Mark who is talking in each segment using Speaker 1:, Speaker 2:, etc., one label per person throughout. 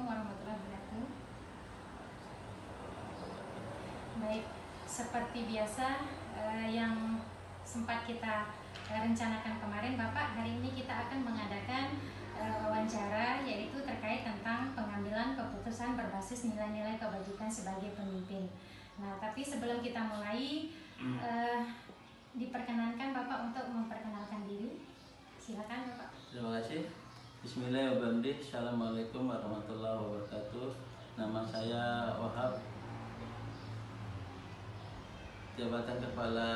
Speaker 1: warahmatullahi wabarakatuh. Baik, seperti biasa yang sempat kita rencanakan kemarin, Bapak, hari ini kita akan mengadakan wawancara, yaitu terkait tentang pengambilan keputusan berbasis nilai-nilai kebajikan sebagai pemimpin. Nah, tapi sebelum kita mulai, diperkenankan Bapak untuk memperkenalkan diri. Silakan Bapak.
Speaker 2: Terima kasih. Bismillahirrahmanirrahim. Assalamualaikum warahmatullahi wabarakatuh. Nama saya Wahab, jabatan Kepala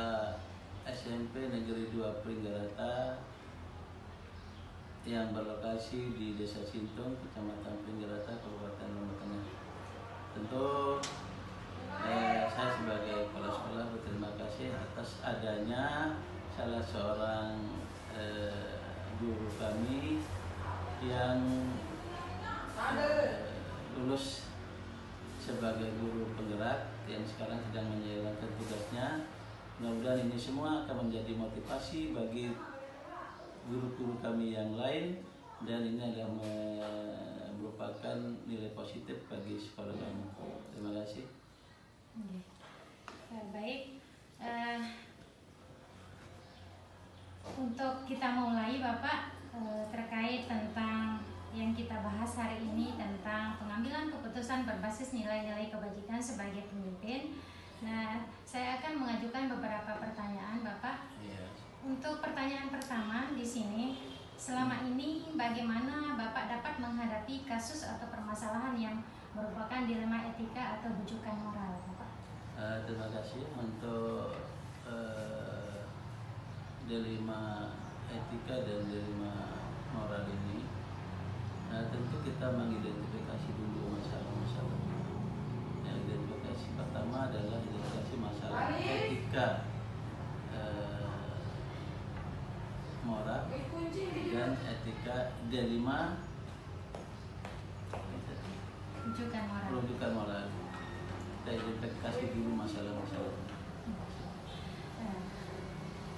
Speaker 2: SMP Negeri 2 Pringgarata yang berlokasi di Desa Sintung, Kecamatan Pringgarata, Kabupaten Lombok Tengah. Tentu saya sebagai kepala sekolah berterima kasih atas adanya salah seorang guru kami yang lulus sebagai guru penggerak yang sekarang sedang menjalankan tugasnya. Mudah-mudahan ini semua akan menjadi motivasi bagi guru-guru kami yang lain, dan ini adalah merupakan nilai positif bagi sekolah kami. Terima kasih.
Speaker 1: Baik, untuk kita mulai Bapak, terkait tentang yang kita bahas hari ini tentang pengambilan keputusan berbasis nilai-nilai kebajikan sebagai pemimpin. Nah, saya akan mengajukan beberapa pertanyaan Bapak. Untuk pertanyaan pertama di sini, selama ini bagaimana Bapak dapat menghadapi kasus atau permasalahan yang merupakan dilema etika atau bujukan moral, Bapak?
Speaker 2: Terima kasih untuk dilema etika dan dilema moral ini. Tentu kita mengidentifikasi dulu masalah-masalah. Yang identifikasi pertama adalah identifikasi masalah etika, moral, dan etika dilema rujukan moral. Kita identifikasi dulu masalah-masalah.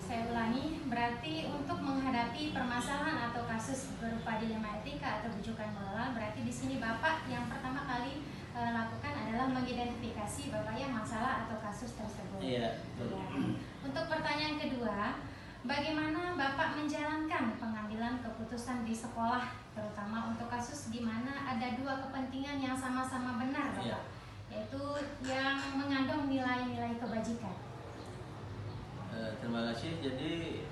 Speaker 1: Saya ulangi, berarti untuk menghadapi permasalahan atau kasus berupa dilema etika atau bujukan moral, berarti di sini Bapak yang pertama kali lakukan adalah mengidentifikasi Bapak yang masalah atau kasus tersebut.
Speaker 2: Iya.
Speaker 1: Ya. Untuk pertanyaan kedua, bagaimana Bapak menjalankan pengambilan keputusan di sekolah, terutama untuk kasus di mana ada dua kepentingan yang sama-sama benar, Bapak,
Speaker 2: iya,
Speaker 1: yaitu yang mengandung nilai-nilai kebajikan?
Speaker 2: Terima kasih. Jadi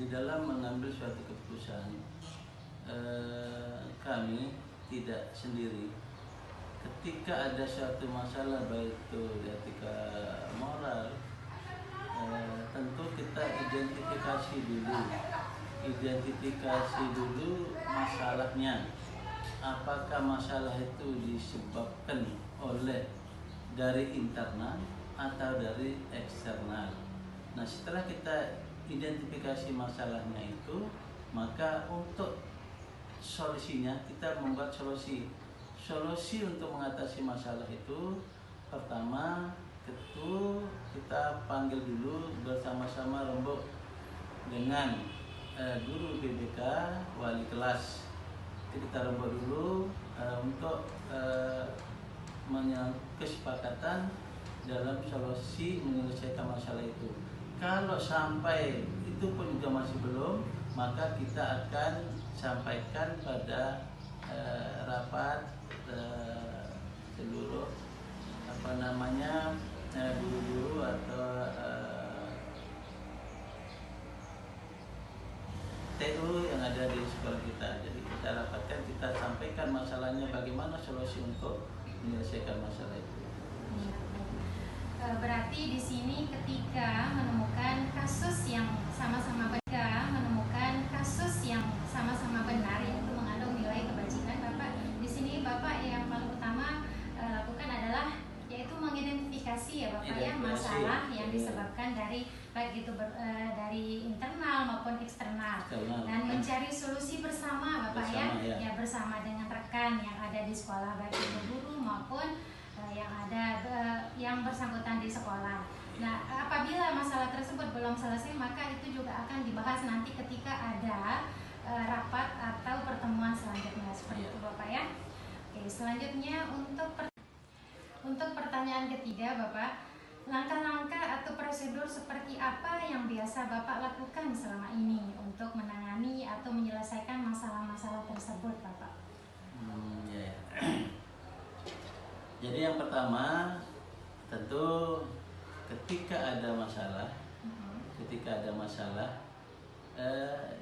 Speaker 2: di dalam mengambil suatu keputusan, kami tidak sendiri. Ketika ada suatu masalah, baik itu etika moral, tentu kita identifikasi dulu masalahnya. Apakah masalah itu disebabkan oleh dari internal atau dari eksternal. Nah, setelah kita identifikasi masalahnya itu, maka untuk solusinya kita membuat solusi untuk mengatasi masalah itu. Pertama, kita panggil dulu bersama-sama rembuk dengan guru BBK, wali kelas. Jadi kita rembuk dulu untuk kesepakatan dalam solusi menyelesaikan masalah itu. Kalau sampai itu pun juga masih belum, maka kita akan sampaikan pada rapat seluruh guru-guru atau TU yang ada di sekolah kita. Jadi kita rapatkan, kita sampaikan masalahnya, bagaimana solusi untuk menyelesaikan masalah itu.
Speaker 1: Berarti di sini ketika menemukan kasus yang sama-sama benar, yaitu mengandung nilai kebajikan, Bapak, di sini Bapak yang paling utama lakukan adalah yaitu mengidentifikasi ya Bapak ya masalah yang disebabkan dari baik itu dari internal maupun eksternal, dan mencari solusi bersama Bapak ya bersama dengan rekan yang ada di sekolah, baik itu guru maupun yang ada yang bersangkutan di sekolah. Nah, apabila masalah tersebut belum selesai, maka itu juga akan dibahas nanti ketika ada rapat atau pertemuan selanjutnya, seperti itu Bapak ya. Oke, selanjutnya untuk pertanyaan ketiga, Bapak, langkah-langkah atau prosedur seperti apa yang biasa Bapak lakukan selama ini untuk menangani atau menyelesaikan masalah-masalah tersebut, Bapak?
Speaker 2: Ya. Jadi yang pertama tentu ketika ada masalah,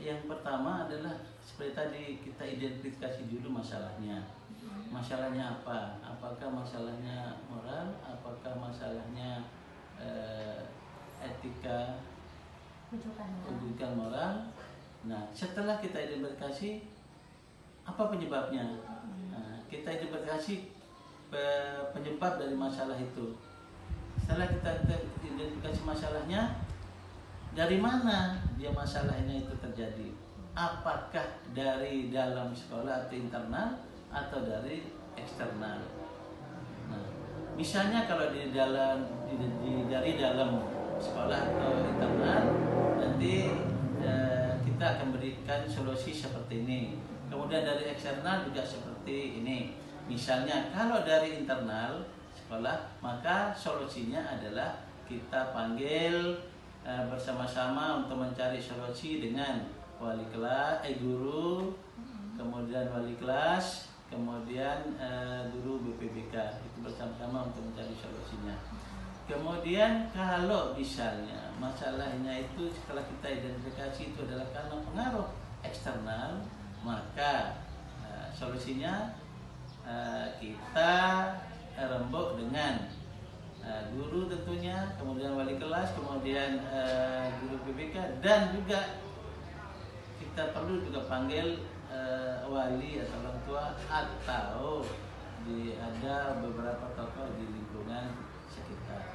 Speaker 2: yang pertama adalah seperti tadi kita identifikasi dulu masalahnya. Masalahnya apa? Apakah masalahnya moral? Apakah masalahnya etika, kedudukan moral? Nah, setelah kita identifikasi apa penyebabnya? Nah, kita identifikasi penyebab dari masalah itu. Setelah kita identifikasi masalahnya, dari mana dia masalahnya itu terjadi? Apakah dari dalam sekolah atau internal atau dari eksternal? Nah, misalnya kalau dari dalam sekolah atau internal, nanti kita akan berikan solusi seperti ini. Kemudian dari eksternal juga seperti ini. Misalnya kalau dari internal sekolah, maka solusinya adalah kita panggil bersama-sama untuk mencari solusi dengan wali kelas, guru, kemudian wali kelas, kemudian guru BPBK, itu bersama-sama untuk mencari solusinya. Kemudian kalau misalnya masalahnya itu setelah kita identifikasi itu adalah karena pengaruh eksternal, maka solusinya kita rembuk dengan guru tentunya, kemudian wali kelas, kemudian guru BPK, dan juga kita perlu juga panggil wali atau orang tua, atau ada beberapa tokoh di lingkungan sekitar.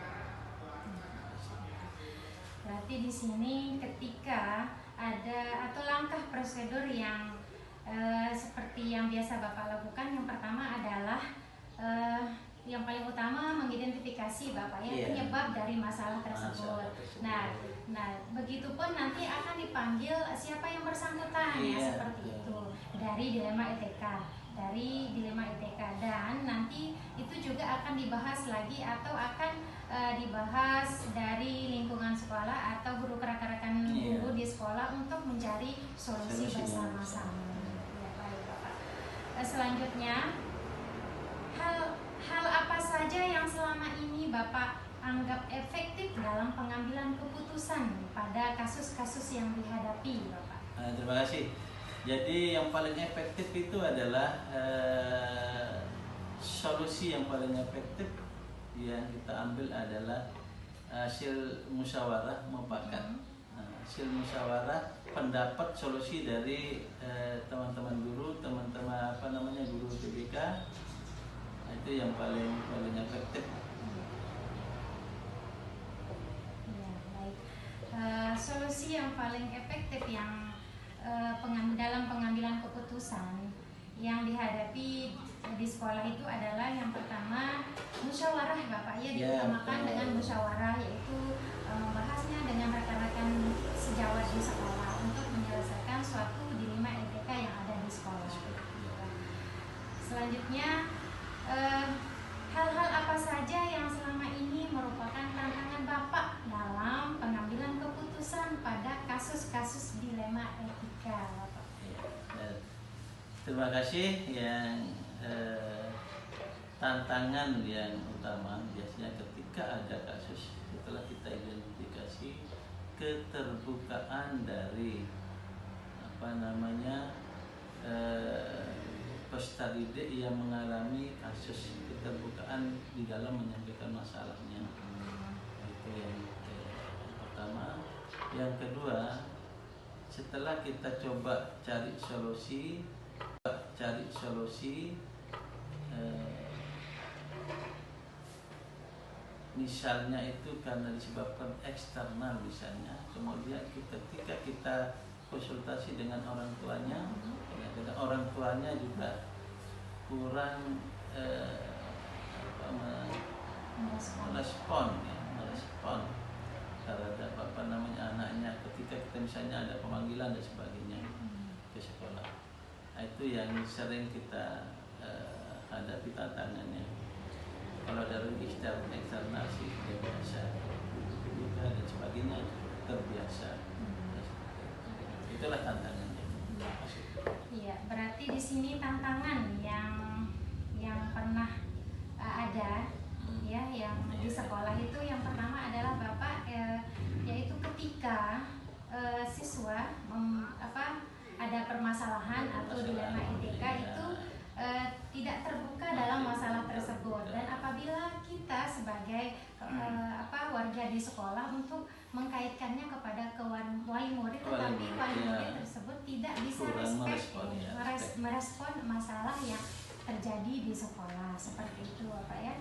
Speaker 1: Berarti di sini ketika ada atau langkah prosedur yang seperti yang biasa Bapak lakukan, yang pertama adalah yang paling utama mengidentifikasi Bapak ya, penyebab dari masalah tersebut. Nah, begitupun nanti akan dipanggil siapa yang bersangkutan ya, seperti itu dari dilema ITK, dan nanti itu juga akan dibahas lagi atau akan dibahas dari lingkungan sekolah atau guru rekan-rekan guru di sekolah untuk mencari solusi bersama-sama. Ya, baik Bapak. Selanjutnya, hal apa saja yang selama ini Bapak anggap efektif dalam pengambilan keputusan pada kasus-kasus yang dihadapi, Bapak?
Speaker 2: Terima kasih. Jadi yang paling efektif itu adalah solusi yang paling efektif yang kita ambil adalah hasil musyawarah mufakat. Hasil musyawarah pendapat solusi dari teman-teman guru, guru PBK. Itu yang paling efektif.
Speaker 1: Ya, baik. Solusi yang paling efektif yang dalam pengambilan keputusan yang dihadapi di sekolah itu adalah yang pertama musyawarah, Bapak ya, diutamakan dengan musyawarah, yaitu membahasnya dengan rekan-rekan sejawat di sekolah untuk menyelesaikan suatu dilema ITK yang ada di sekolah. Selanjutnya, hal-hal apa saja yang selama ini merupakan tantangan Bapak dalam pengambilan keputusan pada kasus-kasus dilema etika, Bapak?
Speaker 2: Terima kasih. Yang tantangan yang utama biasanya ketika ada kasus, setelah kita identifikasi keterbukaan dari peserta didik yang mengalami kasus, keterbukaan di dalam menyampaikan masalahnya. Itu yang pertama. Yang kedua, setelah kita coba cari solusi, misalnya itu karena disebabkan eksternal misalnya, kemudian ketika kita konsultasi dengan orang tuanya, kadang orang tuanya juga kurang merespon terhadap anaknya ketika kita misalnya ada pemanggilan dan sebagainya ke sekolah. Nah, itu yang sering kita hadapi. tantangannya. Kalau dari eksternal sih sudah biasa, juga dan sebagainya terbiasa. Itulah tantangannya.
Speaker 1: Iya, berarti di sini tantangan yang pernah ada ya, yang di sekolah itu yang pertama adalah Bapak yaitu ketika siswa ada permasalahan atau dilema etika itu tidak terbuka dalam masalah tersebut, dan apabila kita sebagai warga di sekolah untuk mengkaitkannya kepada wali murid, tetapi wali murid tersebut tidak bisa merespon masalah yang terjadi di sekolah, seperti itu Bapak ya.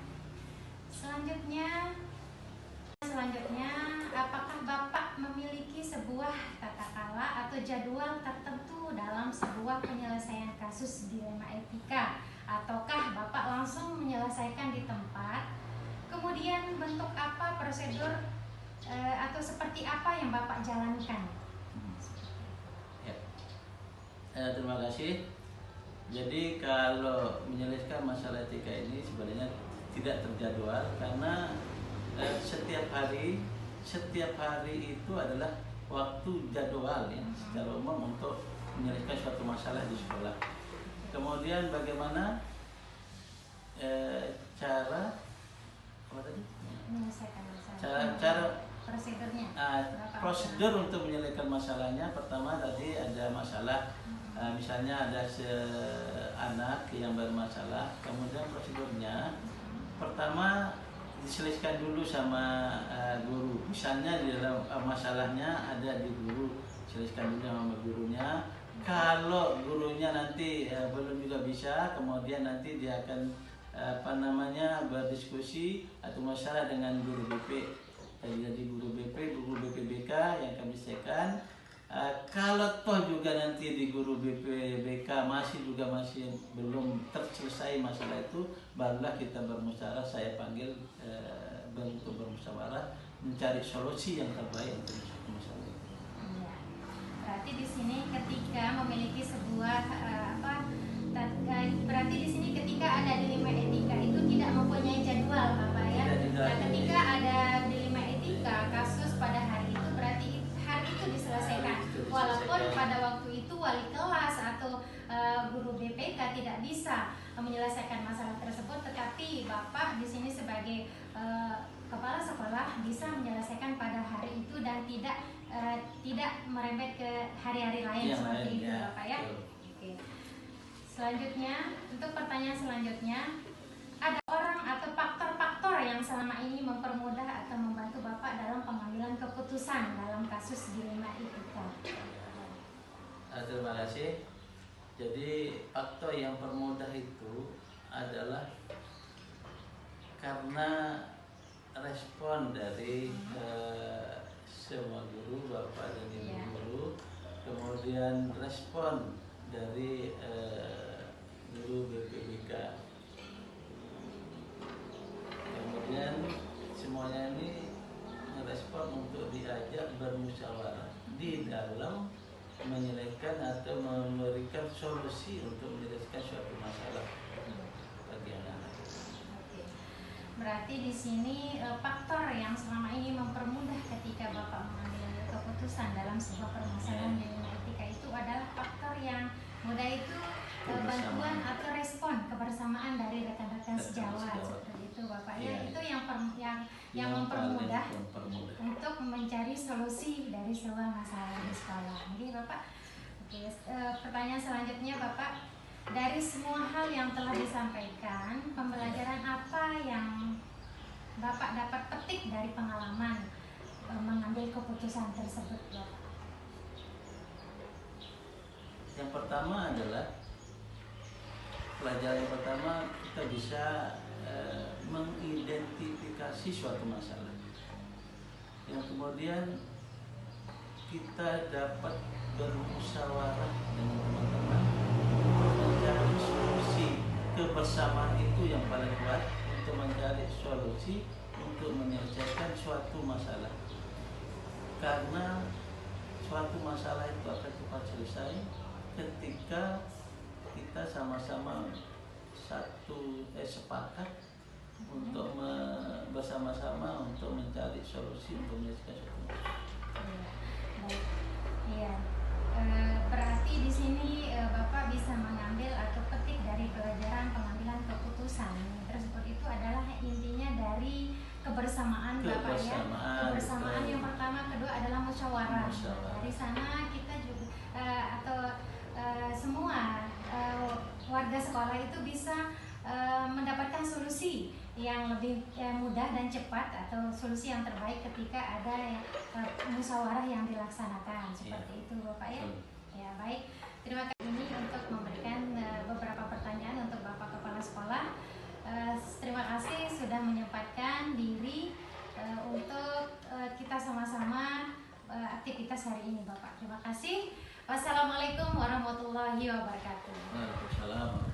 Speaker 1: Selanjutnya, apakah Bapak memiliki sebuah tata krama atau jadwal tertentu dalam sebuah penyelesaian kasus dilema etika, ataukah Bapak langsung menyelesaikan di tempat? Kemudian bentuk apa prosedur atau seperti apa yang Bapak jalankan?
Speaker 2: Ya. Terima kasih. Jadi kalau menyelesaikan masalah etika ini sebenarnya tidak terjadwal, karena setiap hari itu adalah waktu jadwal ya secara umum untuk menyelesaikan suatu masalah di sekolah. Kemudian bagaimana cara
Speaker 1: prosedurnya?
Speaker 2: Prosedur untuk menyelesaikan masalahnya, pertama tadi ada masalah, misalnya ada anak yang bermasalah, kemudian prosedurnya pertama diselesaikan dulu sama guru. Misalnya di dalam masalahnya ada di guru, selesaikan dulu sama gurunya. Kalau gurunya nanti belum juga bisa, kemudian nanti dia akan berdiskusi atau masalah dengan guru BP. Jadi guru BP, guru BPBK yang kami selesaikan. Kalau toh juga nanti di guru BPBK masih belum terselesai masalah itu, barulah kita bermusyawarah. Saya panggil untuk bermusyawarah mencari solusi yang terbaik untuk masalah itu.
Speaker 1: Ya. Berarti di sini ketika memiliki sebuah berarti di sini ketika ada dilema etika itu tidak mempunyai jadwal Bapak ya. Nah, ketika ada dilema etika kasus pada hari itu, berarti hari itu diselesaikan. Walaupun pada waktu itu wali kelas atau guru BPK tidak bisa menyelesaikan masalah tersebut, tetapi Bapak di sini sebagai kepala sekolah bisa menyelesaikan pada hari itu dan tidak merembet ke hari-hari lain seperti itu Bapak ya. Oke. Selanjutnya, untuk pertanyaan selanjutnya, ada orang atau faktor-faktor yang selama ini mempermudah atau membantu Bapak dalam pengambilan keputusan dalam kasus dilema etika?
Speaker 2: Terima kasih. Jadi faktor yang permudah itu adalah karena respon dari semua guru, Bapak dan Ibu guru, kemudian respon dari guru BPBK, kemudian semuanya ini merespon untuk diajak bermusyawarah di dalam menyelesaikan atau memberikan solusi untuk menyelesaikan suatu masalah bagi anak-anak.
Speaker 1: Berarti di sini faktor yang selama ini mempermudah ketika Bapak mengambil keputusan dalam sebuah permasalahan dilema etika itu adalah faktor yang mudah itu bantuan atau respon kebersamaan dari rekan-rekan sejawat, seperti itu Bapak ya. Itu yang mempermudah untuk mencari solusi dari sebuah masalah di sekolah. Jadi Bapak, pertanyaan selanjutnya Bapak, dari semua hal yang telah disampaikan, pembelajaran apa yang Bapak dapat petik dari pengalaman mengambil keputusan tersebut Bapak?
Speaker 2: Yang pertama adalah pelajaran yang pertama, kita bisa mengidentifikasi suatu masalah, yang kemudian kita dapat bermusyawarah dengan teman-teman mencari solusi. Kebersamaan itu yang paling kuat untuk mencari solusi untuk menyelesaikan suatu masalah, karena suatu masalah itu akan cepat selesai ketika kita sama-sama satu sepakat untuk bersama-sama untuk mencari solusi untuk menyelesaikan suatu masalah.
Speaker 1: Baik. Iya. Berarti di sini Bapak bisa mengambil atau petik dari pelajaran pengambilan keputusan tersebut itu adalah intinya dari kebersamaan Bapak ya. Kebersamaan yang pertama, kedua adalah musyawarah. Dari sana kita juga semua warga sekolah itu bisa mendapatkan solusi yang lebih mudah dan cepat atau solusi yang terbaik ketika ada musyawarah yang dilaksanakan seperti itu Bapak ya. Ya baik, terima kasih ini untuk memberikan beberapa pertanyaan untuk Bapak Kepala Sekolah. Terima kasih sudah menyempatkan diri untuk kita sama-sama aktivitas hari ini Bapak. Terima kasih. Wassalamualaikum warahmatullahi wabarakatuh.
Speaker 2: Waalaikumsalam.